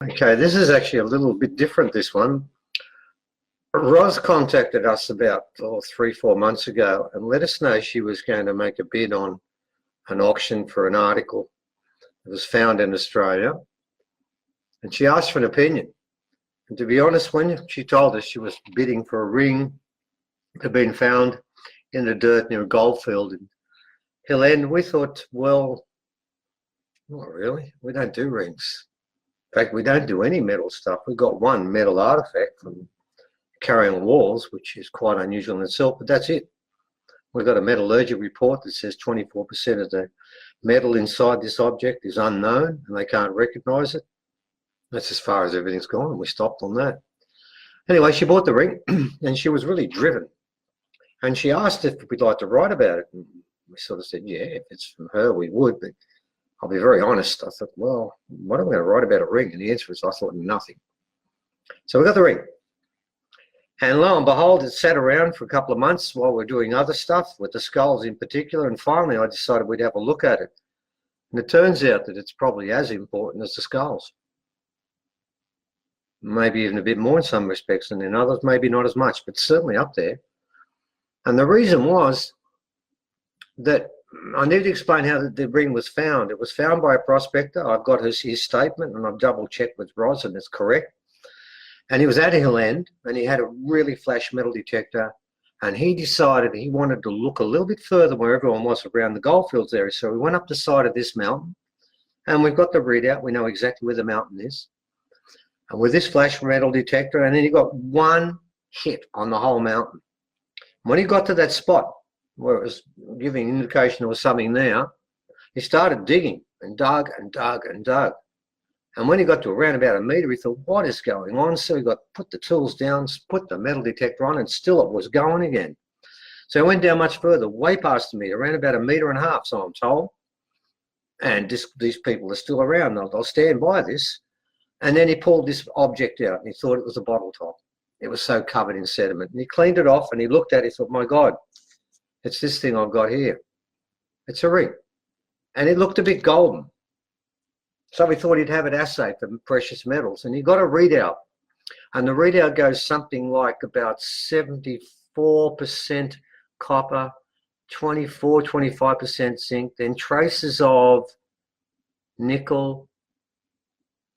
Okay, this is actually a little bit different, this one. Roz contacted us about 3-4 months ago and let us know she was going to make a bid on an auction for an article that was found in Australia. And she asked for an opinion. And to be honest, when she told us she was bidding for a ring that had been found in the dirt near a goldfield in Hill End, we thought, well, not really. We don't do rings. In fact, we don't do any metal stuff. We've got one metal artefact from carrying walls, which is quite unusual in itself, but that's it. We've got a metallurgy report that says 24% of the metal inside this object is unknown and they can't recognise it. That's as far as everything's gone, and we stopped on that. Anyway, she bought the ring and she was really driven. And she asked if we'd like to write about it. And we sort of said, yeah, if it's from her, we would, but I'll be very honest. I thought, well, what am I going to write about a ring? And the answer is, I thought, nothing. So we got the ring. And lo and behold, it sat around for a couple of months while we're doing other stuff, with the skulls in particular. And finally, I decided we'd have a look at it. And it turns out that it's probably as important as the skulls. Maybe even a bit more in some respects, and in others, maybe not as much, but certainly up there. And the reason was that I need to explain how the ring was found. It was found by a prospector. I've got his statement, and I've double-checked with Roz, and it's correct. And he was at Hill End, and he had a really flash metal detector, and he decided he wanted to look a little bit further where everyone was around the goldfields area. So we went up the side of this mountain, and we've got the readout. We know exactly where the mountain is. And with this flash metal detector, and then he got one hit on the whole mountain. When he got to that spot where it was giving an indication there was something there, he started digging and dug and dug and dug. And when he got to around about a metre, he thought, what is going on? So he put the tools down, put the metal detector on, and still it was going again. So he went down much further, way past the metre, around about 1.5 metres, so I'm told. And these people are still around. They'll stand by this. And then he pulled this object out, and he thought it was a bottle top. It was so covered in sediment. And he cleaned it off, and he looked at it, he thought, my God, it's this thing I've got here. It's a ring. And it looked a bit golden. So we thought he'd have it assayed for precious metals. And he got a readout. And the readout goes something like about 74% copper, 25% zinc, then traces of nickel,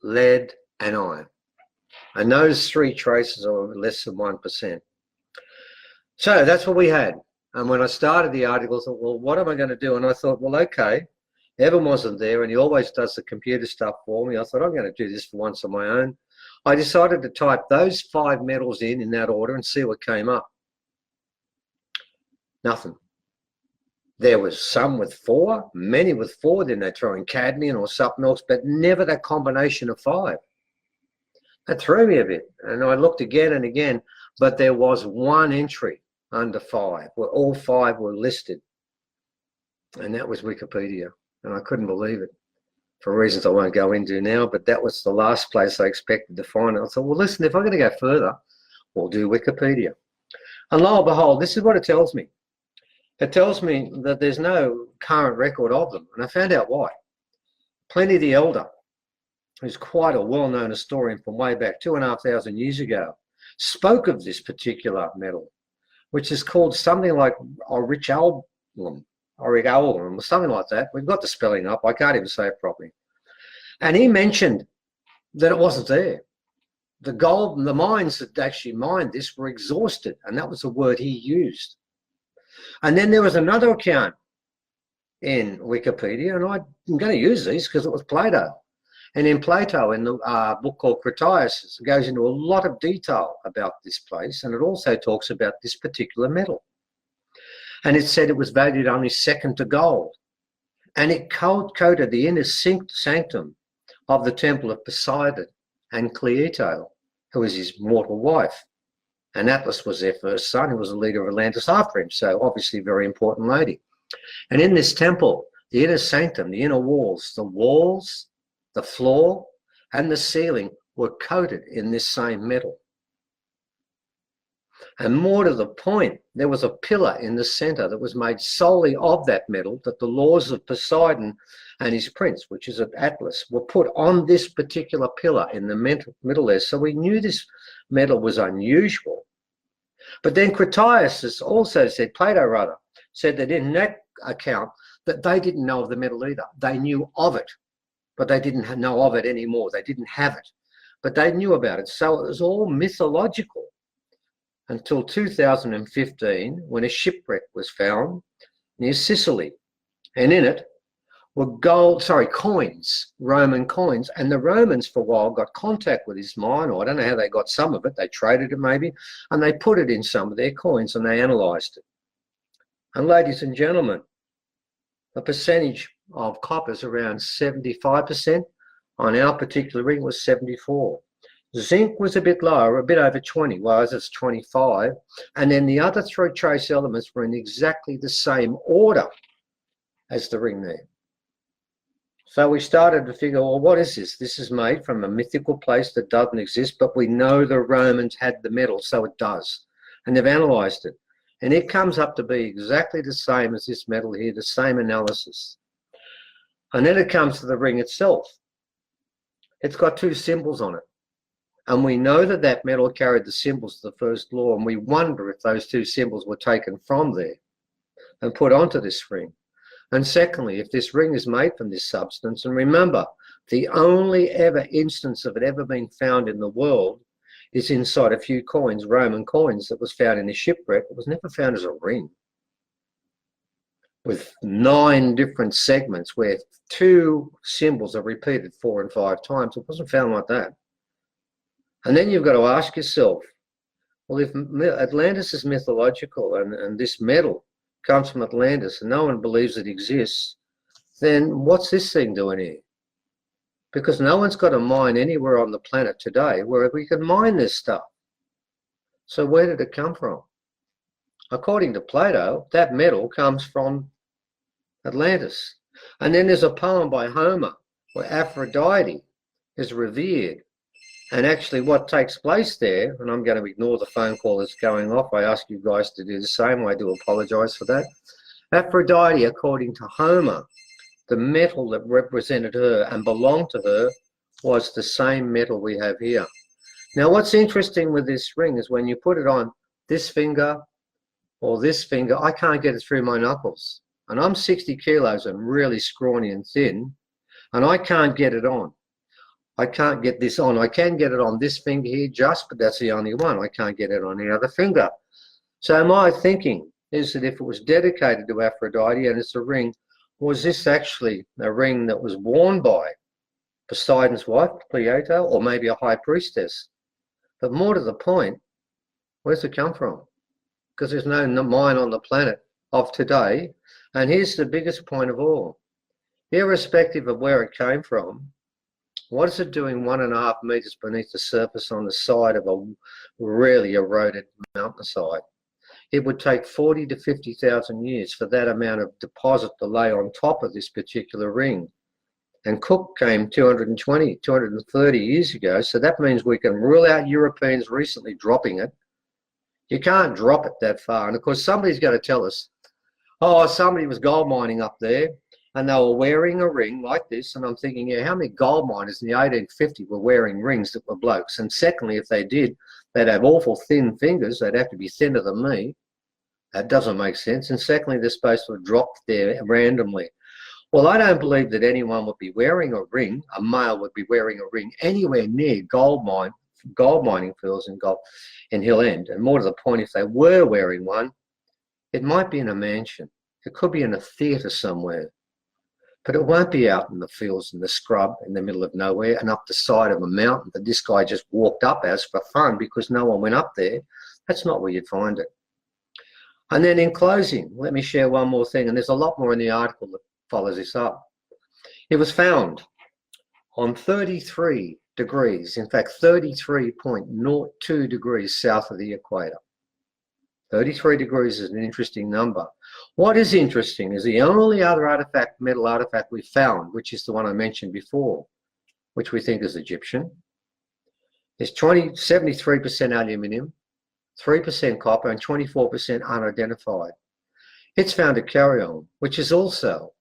lead, and iron. And those three traces are less than 1%. So that's what we had. And when I started the article, I thought, well, what am I going to do? And I thought, well, okay, Evan wasn't there, and he always does the computer stuff for me. I thought, I'm going to do this for once on my own. I decided to type those 5 metals in that order and see what came up. Nothing. There was some with 4, many with 4, then they throw in cadmium or something else, but never that combination of 5. That threw me a bit, and I looked again and again, but there was one entry under 5 where all 5 were listed, and that was Wikipedia, and I couldn't believe it for reasons I won't go into now, but that was the last place I expected to find it. I thought, well, listen, if I'm going to go further, we'll do Wikipedia. And lo and behold, this is what it tells me. It tells me that there's no current record of them, and I found out why. Pliny the Elder, who's quite a well-known historian from way back 2,500 years ago, spoke of this particular metal, which is called something like aurichalum, or something like that. We've got the spelling up. I can't even say it properly. And he mentioned that it wasn't there. The gold, the mines that actually mined this were exhausted, and that was the word he used. And then there was another account in Wikipedia, and I'm going to use these because it was Plato. And in Plato, in the book called Critias, it goes into a lot of detail about this place, and it also talks about this particular metal. And it said it was valued only second to gold. And it coated the inner sanctum of the temple of Poseidon and Cleito, who was his mortal wife. And Atlas was their first son, who was the leader of Atlantis after him, so obviously a very important lady. And in this temple, the inner sanctum, the inner walls, the floor, and the ceiling were coated in this same metal. And more to the point, there was a pillar in the center that was made solely of that metal, that the laws of Poseidon and his prince, which is at Atlas, were put on this particular pillar in the middle there. So we knew this metal was unusual. But then Critias also said, Plato rather, said that in that account that they didn't know of the metal either. They knew of it, but they didn't know of it anymore. They didn't have it, but they knew about it. So it was all mythological until 2015, when a shipwreck was found near Sicily. And in it were coins, Roman coins. And the Romans for a while got contact with this mine, or I don't know how they got some of it. They traded it maybe, and they put it in some of their coins and they analysed it. And ladies and gentlemen, the percentage of copper is around 75%. On our particular ring was 74. Zinc was a bit lower, a bit over 20, whereas it's 25. And then the other three trace elements were in exactly the same order as the ring there. So we started to figure, well, what is this? This is made from a mythical place that doesn't exist, but we know the Romans had the metal, so it does. And they've analysed it. And it comes up to be exactly the same as this metal here, the same analysis. And then it comes to the ring itself. It's got two symbols on it. And we know that that metal carried the symbols of the first law, and we wonder if those two symbols were taken from there and put onto this ring. And secondly, if this ring is made from this substance, and remember, the only ever instance of it ever being found in the world is inside a few coins, Roman coins, that was found in a shipwreck. It was never found as a ring, with 9 different segments where 2 symbols are repeated 4 and 5 times. It wasn't found like that. And then you've got to ask yourself, well, if Atlantis is mythological and this metal comes from Atlantis and no one believes it exists, then what's this thing doing here? Because no one's got a mine anywhere on the planet today where we can mine this stuff. So where did it come from? According to Plato, that metal comes from Atlantis. And then there's a poem by Homer where Aphrodite is revered. And actually what takes place there, and I'm going to ignore the phone call that's going off. I ask you guys to do the same. I do apologise for that. Aphrodite, according to Homer, the metal that represented her and belonged to her was the same metal we have here. Now what's interesting with this ring is when you put it on this finger or this finger, I can't get it through my knuckles. And I'm 60 kilos and really scrawny and thin, and I can't get it on. I can't get this on. I can get it on this finger here just, but that's the only one. I can't get it on the other finger. So my thinking is that if it was dedicated to Aphrodite and it's a ring, was this actually a ring that was worn by Poseidon's wife, Cleito, or maybe a high priestess? But more to the point, where's it come from? Because there's no mine on the planet of today. And here's the biggest point of all. Irrespective of where it came from, what is it doing 1.5 meters beneath the surface on the side of a really eroded mountainside? It would take 40 to 50,000 years for that amount of deposit to lay on top of this particular ring. And Cook came 220, 230 years ago, so that means we can rule out Europeans recently dropping it. You can't drop it that far. And of course, somebody's going to tell us, oh, somebody was gold mining up there and they were wearing a ring like this. And I'm thinking, yeah, how many gold miners in the 1850 were wearing rings that were blokes? And secondly, if they did, they'd have awful thin fingers. They'd have to be thinner than me. That doesn't make sense. And secondly, they're supposed to have dropped there randomly. Well, I don't believe that anyone would be wearing a ring, a male would be wearing a ring anywhere near gold mining fields in Hill End. And more to the point, if they were wearing one, it might be in a mansion. It could be in a theatre somewhere. But it won't be out in the fields in the scrub in the middle of nowhere and up the side of a mountain that this guy just walked up as for fun because no one went up there. That's not where you'd find it. And then in closing, let me share one more thing, and there's a lot more in the article that follows this up. It was found on 33 degrees, in fact 33.02 degrees south of the equator. 33 degrees is an interesting number. What is interesting is the only other artifact, metal artifact we found, which is the one I mentioned before, which we think is Egyptian, is 73% aluminium, 3% copper and 24% unidentified. It's found at Carillon, which is also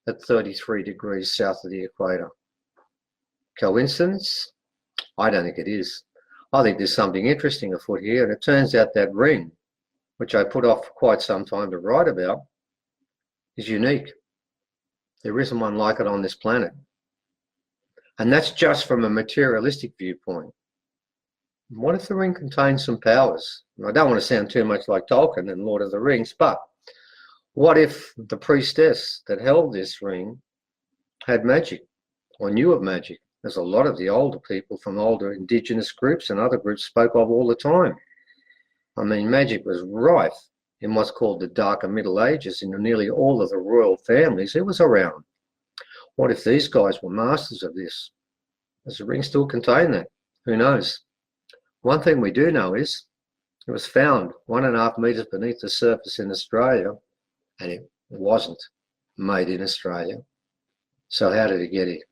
at 33 degrees south of the equator. Coincidence? I don't think it is. I think there's something interesting afoot here, and it turns out that ring, which I put off for quite some time to write about, is unique. There isn't one like it on this planet. And that's just from a materialistic viewpoint. What if the ring contains some powers? I don't want to sound too much like Tolkien and Lord of the Rings, but what if the priestess that held this ring had magic or knew of magic? There's a lot of the older people from older indigenous groups and other groups spoke of all the time. I mean, magic was rife in what's called the darker Middle Ages. In nearly all of the royal families, it was around. What if these guys were masters of this? Does the ring still contain that? Who knows? One thing we do know is it was found 1.5 meters beneath the surface in Australia, and it wasn't made in Australia. So how did it get here?